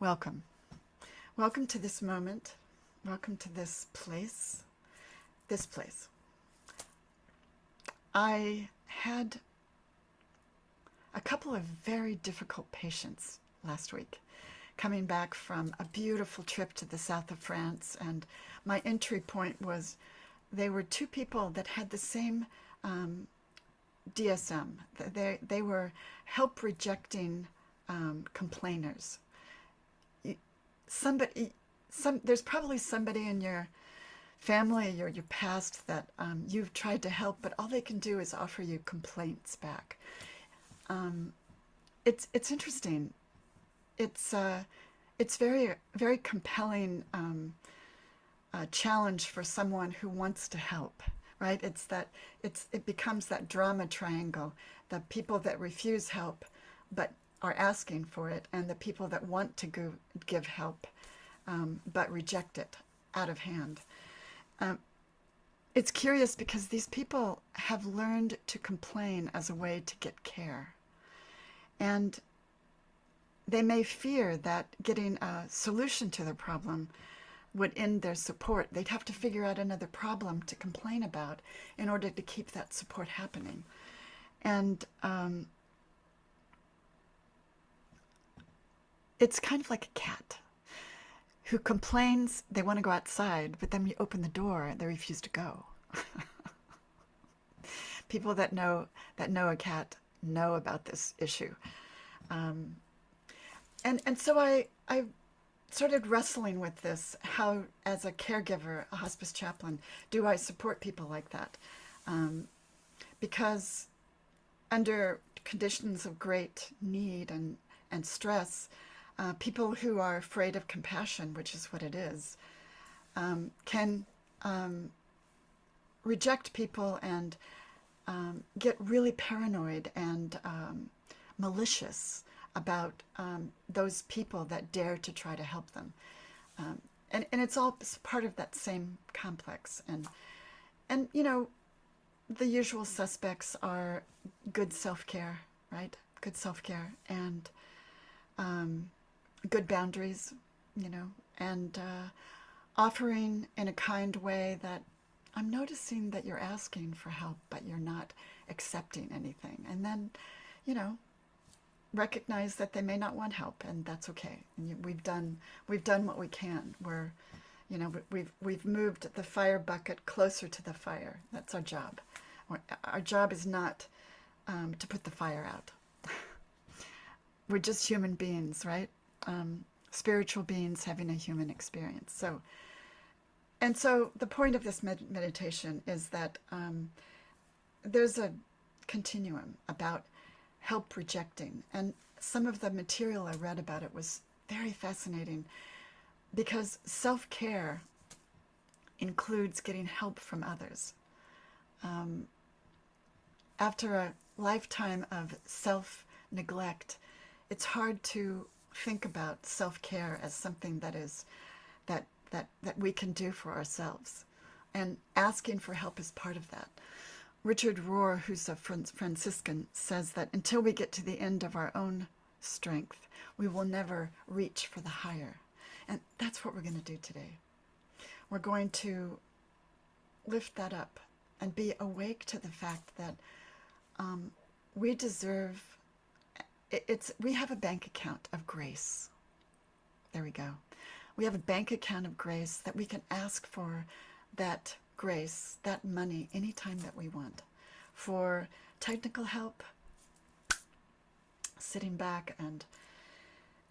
Welcome. Welcome to this moment. Welcome to this place. This place. I had a couple of very difficult patients last week, coming back from a beautiful trip to the south of France, and my entry point was they were two people that had the same DSM. They were help-rejecting complainers. There's probably somebody in your family or your past that you've tried to help, but all they can do is offer you complaints back. It's interesting. It's very compelling challenge for someone who wants to help, right? It becomes that drama triangle: the people that refuse help but are asking for it, and the people that want to give help but reject it out of hand. It's curious because these people have learned to complain as a way to get care. And they may fear that getting a solution to their problem would end their support. They'd have to figure out another problem to complain about in order to keep that support happening. And it's kind of like a cat who complains they want to go outside, but then you open the door, they refuse to go. People that know a cat know about this issue. And so I started wrestling with this. How, as a caregiver, a hospice chaplain, do I support people like that? Because under conditions of great need and stress, people who are afraid of compassion, which is what it is, can reject people and get really paranoid and malicious about those people that dare to try to help them. And it's all part of that same complex. And you know, the usual suspects are good self-care, right? Good self-care and good boundaries, you know, and offering in a kind way that I'm noticing that you're asking for help, but you're not accepting anything. And then, you know, recognize that they may not want help, and that's okay. And we've done what we can. We've moved the fire bucket closer to the fire. That's our job. Our job is not to put the fire out. We're just human beings, right? Spiritual beings having a human experience. So the point of this meditation is that there's a continuum about help rejecting. And some of the material I read about it was very fascinating, because self-care includes getting help from others. After a lifetime of self-neglect, it's hard to think about self-care as something that we can do for ourselves. And asking for help is part of that. Richard Rohr, who's a Franciscan, says that until we get to the end of our own strength, we will never reach for the higher. And that's what we're going to do today. We're going to lift that up and be awake to the fact that we deserve, we have a bank account of grace. There we go. We have a bank account of grace that we can ask for that grace, that money, anytime that we want. For technical help, sitting back and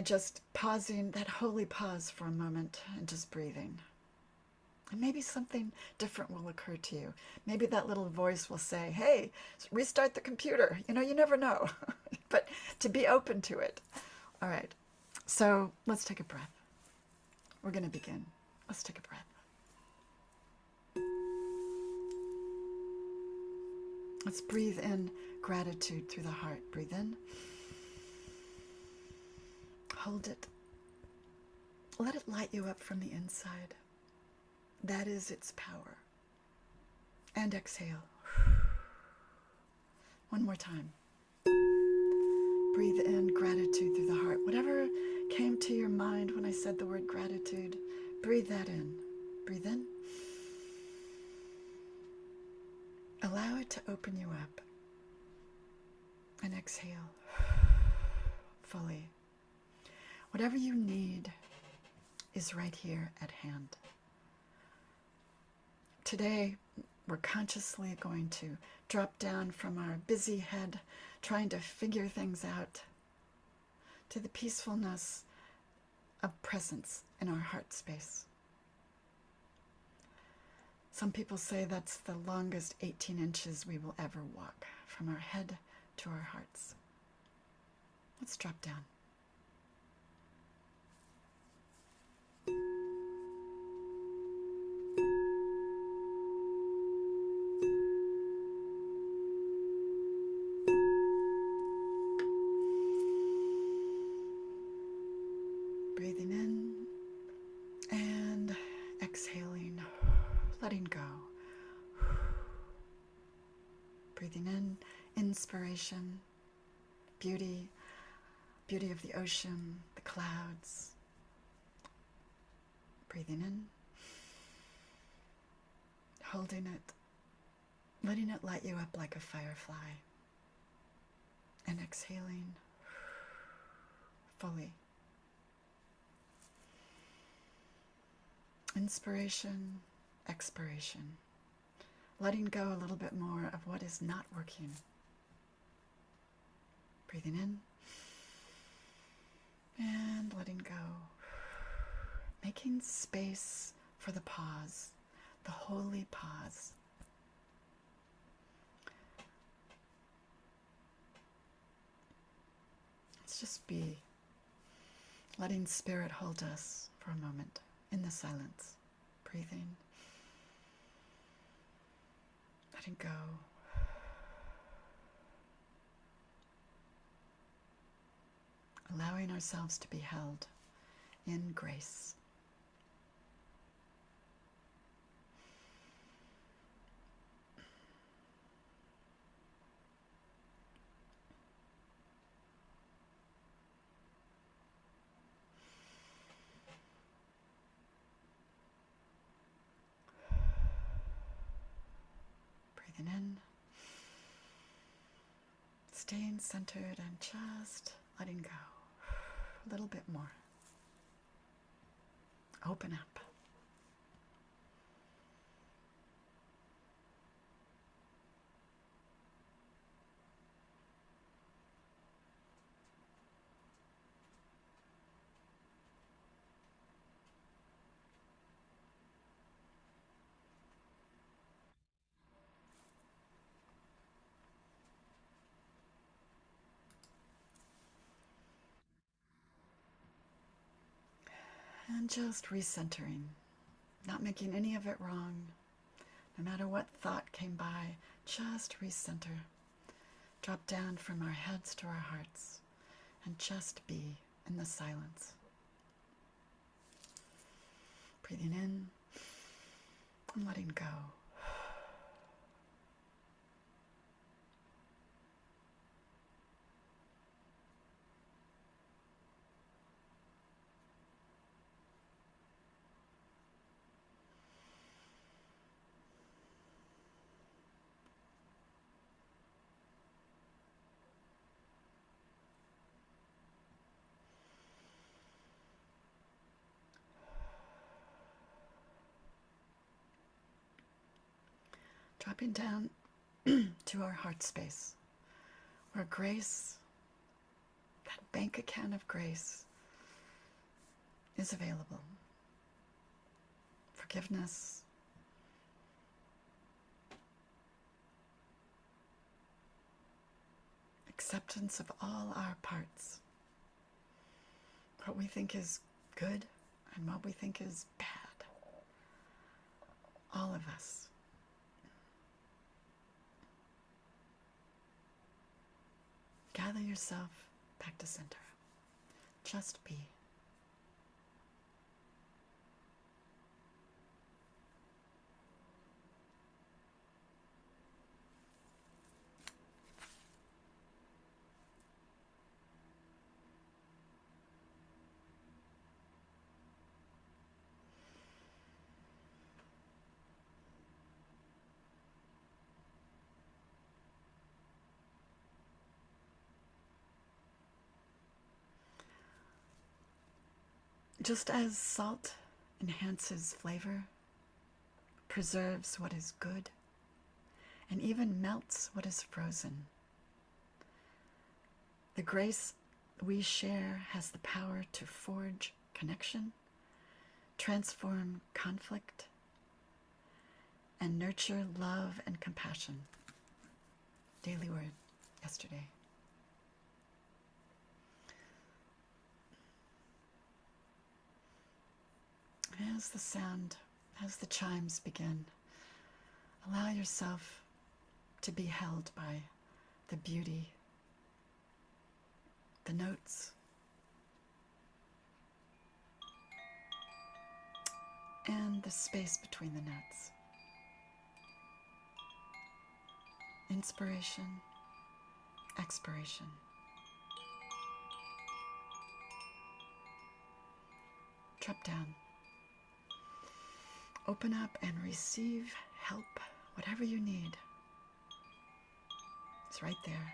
just pausing, that holy pause for a moment, and just breathing. And maybe something different will occur to you. Maybe that little voice will say, hey, restart the computer. You know, you never know. But to be open to it. All right. So let's take a breath. We're going to begin. Let's take a breath. Let's breathe in gratitude through the heart. Breathe in. Hold it. Let it light you up from the inside. That is its power. And exhale. One more time. Breathe in gratitude through the heart. Whatever came to your mind said the word gratitude, breathe that in. Breathe in. Allow it to open you up. And exhale fully. Whatever you need is right here at hand. Today, we're consciously going to drop down from our busy head, trying to figure things out, to the peacefulness of presence in our heart space. Some people say that's the longest 18 inches we will ever walk, from our head to our hearts. Let's drop down. Breathing in and exhaling, letting go. Breathing in, inspiration, beauty, beauty of the ocean, the clouds. Breathing in, holding it, letting it light you up like a firefly. And exhaling fully. Inspiration, expiration. Letting go a little bit more of what is not working. Breathing in and letting go. Making space for the pause, the holy pause. Let's just be. Letting spirit hold us for a moment in the silence. Breathing. Letting go. Allowing ourselves to be held in grace. Breathing in. Staying centered and just letting go. A little bit more. Open up. And just recentering, not making any of it wrong. No matter what thought came by, just recenter. Drop down from our heads to our hearts and just be in the silence. Breathing in and letting go. Dropping down to our heart space, where grace, that bank account of grace, is available. Forgiveness, acceptance of all our parts, what we think is good and what we think is bad. All of us. Gather yourself back to center. Just be. Just as salt enhances flavor, preserves what is good, and even melts what is frozen, the grace we share has the power to forge connection, transform conflict, and nurture love and compassion. Daily word yesterday. As the chimes begin, allow yourself to be held by the beauty, the notes, and the space between the notes. Inspiration, expiration. Drop down. Open up and receive help, whatever you need. It's right there.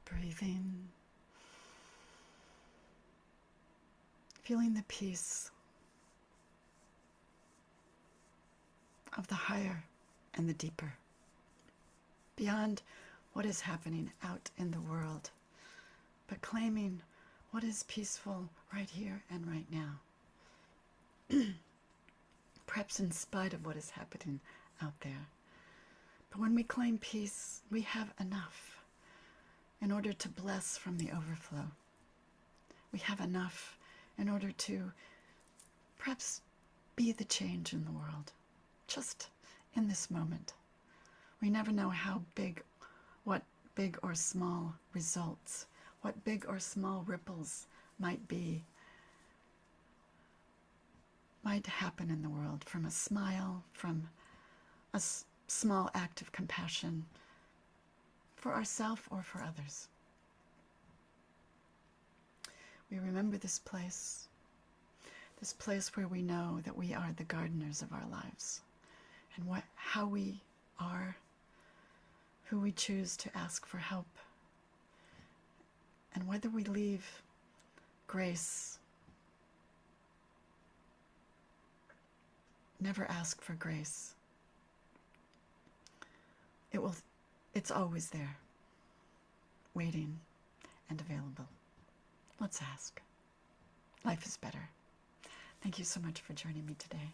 Breathing, feeling the peace of the higher and the deeper, beyond what is happening out in the world, but claiming what is peaceful right here and right now. Perhaps in spite of what is happening out there. But when we claim peace, we have enough in order to bless from the overflow. We have enough in order to perhaps be the change in the world, just in this moment. We never know how big, what big or small results, what big or small ripples might be, might happen in the world from a smile, from a small act of compassion for ourselves or for others. We remember this place where we know that we are the gardeners of our lives, and how we are, who we choose to ask for help, and whether we leave grace. Never ask for grace. It's always there, waiting and available. Let's ask. Life is better. Thank you so much for joining me today.